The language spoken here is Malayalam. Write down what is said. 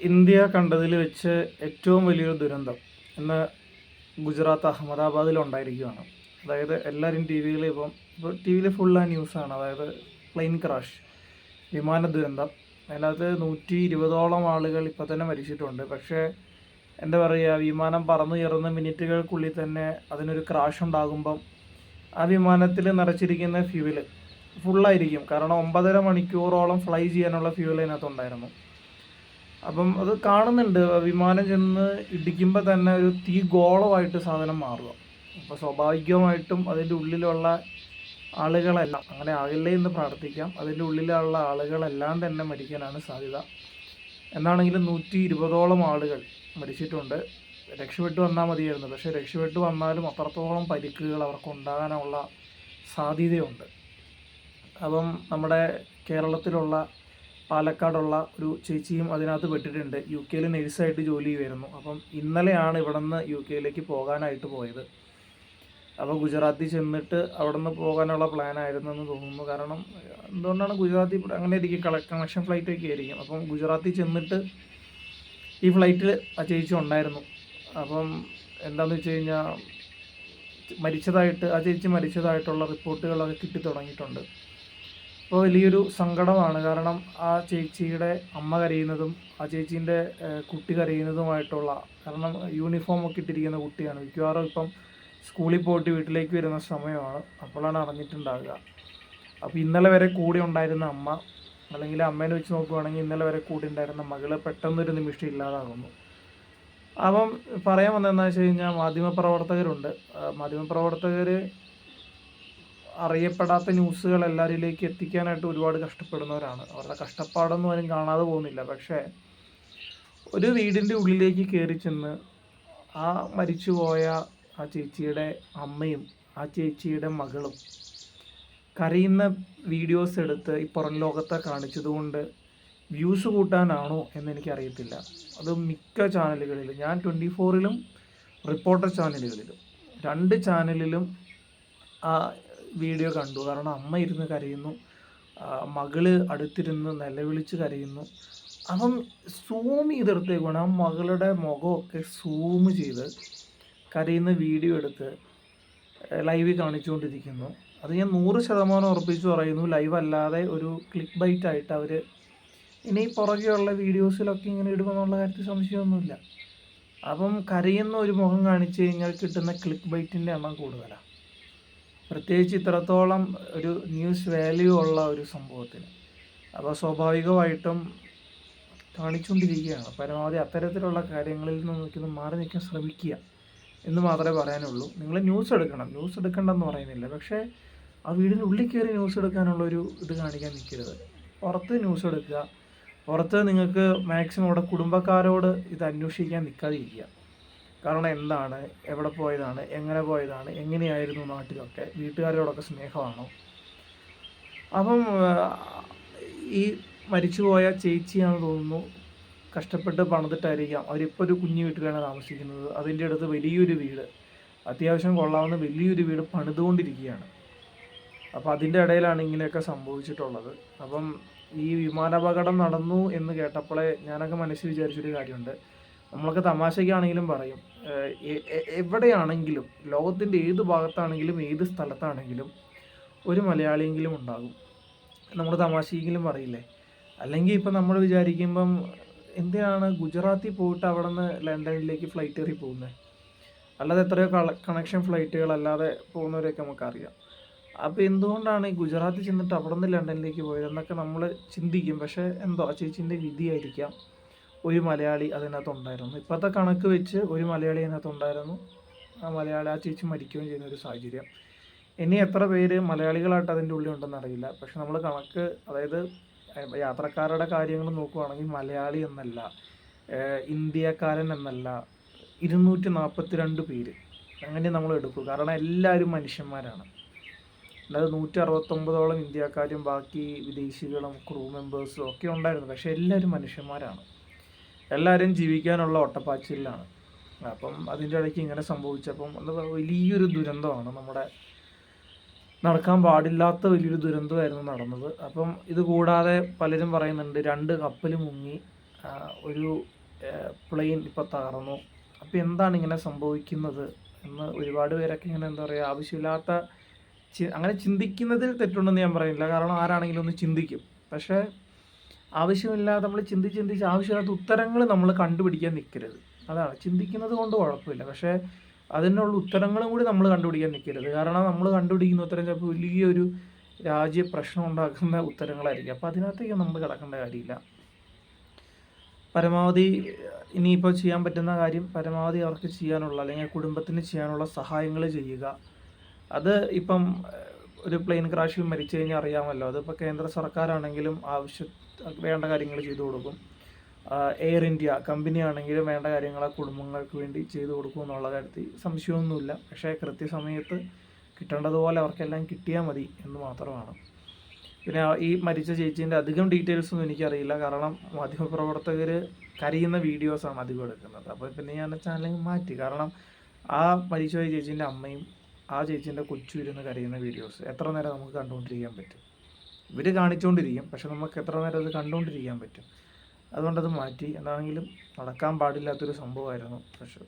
ഇന്ത്യ കണ്ടതിൽ വെച്ച് ഏറ്റവും വലിയൊരു ദുരന്തം ഇന്ന് ഗുജറാത്ത് അഹമ്മദാബാദിലുണ്ടായിരിക്കുകയാണ്. അതായത് എല്ലാവരും ടി വിയിൽ ഇപ്പോൾ ടി വിയിൽ ഫുൾ ആ ന്യൂസാണ്. അതായത് പ്ലെയിൻ ക്രാഷ്, വിമാന ദുരന്തം. അതിനകത്ത് 120ഓളം ആളുകൾ ഇപ്പോൾ തന്നെ മരിച്ചിട്ടുണ്ട്. പക്ഷേ എന്താ പറയുക, വിമാനം പറന്നുയർന്ന് മിനിറ്റുകൾക്കുള്ളിൽ തന്നെ അതിനൊരു ക്രാഷ് ഉണ്ടാകുമ്പം ആ വിമാനത്തിൽ നിറച്ചിരിക്കുന്ന ഫ്യൂവൽ ഫുള്ളായിരിക്കും. കാരണം 9.5 മണിക്കൂറോളം ഫ്ലൈ ചെയ്യാനുള്ള ഫ്യൂവൽ അതിനകത്തുണ്ടായിരുന്നു. അപ്പം അത് കാണുന്നുണ്ട്, വിമാനം ചെന്ന് ഇടിക്കുമ്പോൾ തന്നെ ഒരു തീ ഗോളമായിട്ട് സാധനം മാറുക. അപ്പോൾ സ്വാഭാവികമായിട്ടും അതിൻ്റെ ഉള്ളിലുള്ള ആളുകളെല്ലാം, അങ്ങനെ ആകില്ലേ എന്ന് പ്രാർത്ഥിക്കാം, അതിൻ്റെ ഉള്ളിലുള്ള ആളുകളെല്ലാം തന്നെ മരിക്കാനാണ് സാധ്യത. എന്നാണെങ്കിലും 120ഓളം ആളുകൾ മരിച്ചിട്ടുണ്ട്. രക്ഷപ്പെട്ടു വന്നാൽ മതിയായിരുന്നു. പക്ഷേ രക്ഷപ്പെട്ടു വന്നാലും അത്രത്തോളം പരിക്കുകൾ അവർക്ക് ഉണ്ടാകാനുള്ള സാധ്യതയുണ്ട്. അപ്പം നമ്മുടെ കേരളത്തിലുള്ള പാലക്കാടുള്ള ഒരു ചേച്ചിയും അതിനകത്ത് പെട്ടിട്ടുണ്ട്. യു കെയിൽ നഴ്സായിട്ട് ജോലി ചെയ്യുമായിരുന്നു. അപ്പം ഇന്നലെയാണ് ഇവിടെ നിന്ന് യു കെയിലേക്ക് പോകാനായിട്ട് പോയത്. അപ്പോൾ ഗുജറാത്തിൽ ചെന്നിട്ട് അവിടെ നിന്ന് പോകാനുള്ള പ്ലാനായിരുന്നു എന്ന് തോന്നുന്നു. കാരണം എന്തുകൊണ്ടാണ് ഗുജറാത്തിൽ അങ്ങനെ ആയിരിക്കും, കണക്ഷൻ ഫ്ലൈറ്റൊക്കെ ആയിരിക്കും. അപ്പം ഗുജറാത്തിൽ ചെന്നിട്ട് ഈ ഫ്ലൈറ്റിൽ ആ ചേച്ചി ഉണ്ടായിരുന്നു. അപ്പം എന്താണെന്ന് വെച്ച് കഴിഞ്ഞാൽ ആ ചേച്ചി മരിച്ചതായിട്ടുള്ള റിപ്പോർട്ടുകളൊക്കെ കിട്ടി തുടങ്ങിയിട്ടുണ്ട്. അപ്പോൾ വലിയൊരു സങ്കടമാണ്. കാരണം ആ ചേച്ചിയുടെ അമ്മ കരയുന്നതും ആ ചേച്ചീൻ്റെ കുട്ടി കരയുന്നതുമായിട്ടുള്ള, കാരണം യൂണിഫോമൊക്കെ ഇട്ടിരിക്കുന്ന കുട്ടിയാണ്. മിക്കവാറും ഇപ്പം സ്കൂളിൽ പോയിട്ട് വീട്ടിലേക്ക് വരുന്ന സമയമാണ്. അപ്പോഴാണ് അറിഞ്ഞിട്ടുണ്ടാകുക. അപ്പോൾ ഇന്നലെ വരെ കൂടെ ഉണ്ടായിരുന്ന അമ്മ, അല്ലെങ്കിൽ അമ്മേനെ വെച്ച് നോക്കുകയാണെങ്കിൽ ഇന്നലെ വരെ കൂടെ ഉണ്ടായിരുന്ന മകള് പെട്ടെന്നൊരു നിമിഷം ഇല്ലാതാകുന്നു. അപ്പം പറയാൻ വന്നതെന്ന് വെച്ച് കഴിഞ്ഞാൽ മാധ്യമപ്രവർത്തകരുണ്ട്. മാധ്യമപ്രവർത്തകർ അറിയപ്പെടാത്ത ന്യൂസുകൾ എല്ലാവരിലേക്ക് എത്തിക്കാനായിട്ട് ഒരുപാട് കഷ്ടപ്പെടുന്നവരാണ്. അവരുടെ കഷ്ടപ്പാടൊന്നും ആരും കാണാതെ പോകുന്നില്ല. പക്ഷേ ഒരു വീടിൻ്റെ ഉള്ളിലേക്ക് കയറി ചെന്ന് ആ മരിച്ചുപോയ ആ ചേച്ചിയുടെ അമ്മയും ആ ചേച്ചിയുടെ മകളും കരയുന്ന വീഡിയോസ് എടുത്ത് ഈ പുറം ലോകത്തെ കാണിച്ചതുകൊണ്ട് വ്യൂസ് കൂട്ടാനാണോ എന്നെനിക്കറിയത്തില്ല. അത് മിക്ക ചാനലുകളിലും, ഞാൻ 24ലും റിപ്പോർട്ടർ ചാനലുകളിലും 2 ചാനലിലും ആ വീഡിയോ കണ്ടു. കാരണം അമ്മ ഇരുന്ന് കരയുന്നു, മകള് അടുത്തിരുന്ന് നിലവിളിച്ച് കരയുന്നു. അപ്പം സൂം ചെയ്തെടുത്തേക്കാണ് ആ മകളുടെ മുഖമൊക്കെ സൂം ചെയ്ത് കരയുന്ന വീഡിയോ എടുത്ത് ലൈവിൽ കാണിച്ചുകൊണ്ടിരിക്കുന്നു. അത് ഞാൻ 100% ഉറപ്പിച്ച് പറയുന്നു, ലൈവ് അല്ലാതെ ഒരു ക്ലിക്ക് ബൈറ്റ് ആയിട്ട് അവർ ഇനി പുറകെയുള്ള വീഡിയോസിലൊക്കെ ഇങ്ങനെ ഇടുമെന്നുള്ള കാര്യത്തിൽ സംശയമൊന്നുമില്ല. അപ്പം കരയുന്ന ഒരു മുഖം കാണിച്ചു കഴിഞ്ഞാൽ കിട്ടുന്ന ക്ലിക്ക് ബൈറ്റിൻ്റെ എണ്ണം കൂടുതലാണ്, പ്രത്യേകിച്ച് ഇത്രത്തോളം ഒരു ന്യൂസ് വാല്യൂ ഉള്ള ഒരു സംഭവത്തിന്. അപ്പോൾ സ്വാഭാവികമായിട്ടും കാണിച്ചുകൊണ്ടിരിക്കുകയാണ്. പരമാവധി അത്തരത്തിലുള്ള കാര്യങ്ങളിൽ നിന്ന് മാറി നിൽക്കാൻ ശ്രമിക്കുക എന്ന് മാത്രമേ പറയാനുള്ളൂ. നിങ്ങൾ ന്യൂസ് എടുക്കണം, ന്യൂസ് എടുക്കണ്ടെന്ന് പറയുന്നില്ല. പക്ഷേ ആ വീടിൻ്റെ ഉള്ളിൽ കയറി ന്യൂസ് എടുക്കാനുള്ളൊരു ഇത് കാണിക്കാൻ നിൽക്കരുത്. പുറത്ത് ന്യൂസ് എടുക്കുക. പുറത്ത് നിങ്ങൾക്ക് മാക്സിമം അവിടെ കുടുംബക്കാരോട് ഇത് അന്വേഷിക്കാൻ നിൽക്കാതിരിക്കുക. കാരണം എന്താണ്, എവിടെ പോയതാണ്, എങ്ങനെ പോയതാണ്, എങ്ങനെയായിരുന്നു നാട്ടിലൊക്കെ, വീട്ടുകാരോടൊക്കെ സ്നേഹമാണോ. അപ്പം ഈ മരിച്ചുപോയ ചേച്ചിയാണെന്ന് തോന്നുന്നു, കഷ്ടപ്പെട്ട് പണിതിട്ടായിരിക്കാം അവരിപ്പോൾ ഒരു കുഞ്ഞു വീട്ടിലാണ് താമസിക്കുന്നത്. അതിൻ്റെ അടുത്ത് വലിയൊരു വീട്, അത്യാവശ്യം കൊള്ളാവുന്ന വലിയൊരു വീട് പണിതുകൊണ്ടിരിക്കുകയാണ്. അപ്പോൾ അതിൻ്റെ ഇടയിലാണ് ഇങ്ങനെയൊക്കെ സംഭവിച്ചിട്ടുള്ളത്. അപ്പം ഈ വിമാനാപകടം നടന്നു എന്ന് കേട്ടപ്പോഴേ ഞാനൊക്കെ മനസ്സിൽ വിചാരിച്ചൊരു കാര്യമുണ്ട്. നമ്മളൊക്കെ തമാശയ്ക്കാണെങ്കിലും പറയും, എവിടെയാണെങ്കിലും ലോകത്തിൻ്റെ ഏത് ഭാഗത്താണെങ്കിലും ഏത് സ്ഥലത്താണെങ്കിലും ഒരു മലയാളിയെങ്കിലും ഉണ്ടാകും. നമ്മൾ തമാശയെങ്കിലും പറയില്ലേ. അല്ലെങ്കിൽ ഇപ്പം നമ്മൾ വിചാരിക്കുമ്പം എന്തിനാണ് ഗുജറാത്തിൽ പോയിട്ട് അവിടെ നിന്ന് ലണ്ടനിലേക്ക് ഫ്ലൈറ്റ് കയറി പോകുന്നത്, അല്ലാതെ എത്രയോ കണക്ഷൻ ഫ്ലൈറ്റുകൾ അല്ലാതെ പോകുന്നവരെയൊക്കെ നമുക്കറിയാം. അപ്പോൾ എന്തുകൊണ്ടാണ് ഈ ഗുജറാത്തിൽ ചെന്നിട്ട് അവിടെ നിന്ന് ലണ്ടനിലേക്ക് പോയതെന്നൊക്കെ നമ്മൾ ചിന്തിക്കും. പക്ഷേ എന്തോ ആ ചേച്ചീൻ്റെ വിധിയായിരിക്കാം, ഒരു മലയാളി അതിനകത്തുണ്ടായിരുന്നു. ഇപ്പോഴത്തെ കണക്ക് വെച്ച് ഒരു മലയാളി അതിനകത്തുണ്ടായിരുന്നു. ആ ചേച്ചി മരിക്കുകയും ചെയ്യുന്ന ഒരു സാഹചര്യം. ഇനി എത്ര പേര് മലയാളികളായിട്ട് അതിൻ്റെ ഉള്ളിൽ ഉണ്ടെന്ന് അറിയില്ല. പക്ഷെ നമ്മൾ കണക്ക്, അതായത് യാത്രക്കാരുടെ കാര്യങ്ങൾ നോക്കുകയാണെങ്കിൽ മലയാളി എന്നല്ല, ഇന്ത്യക്കാരൻ എന്നല്ല, 242 പേര് അങ്ങനെ നമ്മൾ എടുക്കും. കാരണം എല്ലാവരും മനുഷ്യന്മാരാണ്. അതായത് 169ഓളം ഇന്ത്യക്കാരും ബാക്കി വിദേശികളും ക്രൂ മെമ്പേഴ്സും ഒക്കെ ഉണ്ടായിരുന്നു. പക്ഷേ എല്ലാവരും മനുഷ്യന്മാരാണ്, എല്ലാവരും ജീവിക്കാനുള്ള ഒട്ടപ്പാച്ചിലാണ്. അപ്പം അതിൻ്റെ ഇടയ്ക്ക് ഇങ്ങനെ സംഭവിച്ചപ്പം അത് വലിയൊരു ദുരന്തമാണ്, നമ്മുടെ നടക്കാൻ പാടില്ലാത്ത വലിയൊരു ദുരന്തമായിരുന്നു നടന്നത്. അപ്പം ഇത് കൂടാതെ പലരും പറയുന്നുണ്ട് 2 കപ്പൽ മുങ്ങി, ഒരു പ്ലെയിൻ ഇപ്പോൾ തകർന്നു. അപ്പോൾ എന്താണ് ഇങ്ങനെ സംഭവിക്കുന്നത് എന്ന് ഒരുപാട് പേരൊക്കെ ഇങ്ങനെ എന്താ പറയുക, ആവശ്യമില്ലാത്ത അങ്ങനെ ചിന്തിക്കുന്നതിൽ തെറ്റുണ്ടെന്ന് ഞാൻ പറയുന്നില്ല. കാരണം ആരാണെങ്കിലും ഒന്ന് ചിന്തിക്കും. പക്ഷേ ആവശ്യമില്ലാതെ നമ്മൾ ചിന്തിച്ച് ആവശ്യമില്ലാത്ത ഉത്തരങ്ങൾ നമ്മൾ കണ്ടുപിടിക്കാൻ നിൽക്കരുത്. അതാണ്, ചിന്തിക്കുന്നത് കൊണ്ട് കുഴപ്പമില്ല. പക്ഷേ അതിനുള്ള ഉത്തരങ്ങളും കൂടി നമ്മൾ കണ്ടുപിടിക്കാൻ നിൽക്കരുത്. കാരണം നമ്മൾ കണ്ടുപിടിക്കുന്ന ഉത്തരം ചിലപ്പോൾ വലിയൊരു രാജ്യ പ്രശ്നം ഉണ്ടാക്കുന്ന ഉത്തരങ്ങളായിരിക്കും. അപ്പോൾ അതിനകത്തേക്ക് നമ്മൾ കിടക്കേണ്ട കാര്യമില്ല. പരമാവധി ഇനിയിപ്പോൾ ചെയ്യാൻ പറ്റുന്ന കാര്യം പരമാവധി അവർക്ക് ചെയ്യാനുള്ള, അല്ലെങ്കിൽ കുടുംബത്തിന് ചെയ്യാനുള്ള സഹായങ്ങൾ ചെയ്യുക. അത് ഇപ്പം ഒരു പ്ലെയിൻ ക്രാഷിൽ മരിച്ചു കഴിഞ്ഞാൽ അറിയാമല്ലോ, അതിപ്പോൾ കേന്ദ്ര സർക്കാരാണെങ്കിലും വേണ്ട കാര്യങ്ങൾ ചെയ്തു കൊടുക്കും. എയർ ഇന്ത്യ കമ്പനി ആണെങ്കിലും വേണ്ട കാര്യങ്ങൾ ആ കുടുംബങ്ങൾക്ക് വേണ്ടി ചെയ്തു കൊടുക്കും എന്നുള്ള കാര്യത്തിൽ സംശയമൊന്നുമില്ല. പക്ഷേ കൃത്യസമയത്ത് കിട്ടേണ്ടതുപോലെ അവർക്കെല്ലാം കിട്ടിയാൽ മതി എന്ന് മാത്രമാണ്. പിന്നെ ഈ മരിച്ച ചേച്ചീൻ്റെ അധികം ഡീറ്റെയിൽസൊന്നും എനിക്കറിയില്ല. കാരണം മാധ്യമപ്രവർത്തകർ കരയുന്ന വീഡിയോസാണ് അധികം എടുക്കുന്നത്. അപ്പോൾ പിന്നെ ഞാൻ ചാനൽ മാറ്റി. കാരണം ആ മരിച്ചുപോയ ചേച്ചീൻ്റെ അമ്മയും ആ ചേച്ചീൻ്റെ കൊച്ചു ഇരുന്ന് കരയുന്ന വീഡിയോസ് എത്ര നേരം നമുക്ക് കണ്ടുകൊണ്ടിരിക്കാൻ പറ്റും? ഇവർ കാണിച്ചുകൊണ്ടിരിക്കും, പക്ഷെ നമുക്ക് എത്ര നേരം അത് കണ്ടുകൊണ്ടിരിക്കാൻ പറ്റും? അതുകൊണ്ടത് മാറ്റി. എന്താണെങ്കിലും നടക്കാൻ പാടില്ലാത്തൊരു സംഭവമായിരുന്നു. പക്ഷേ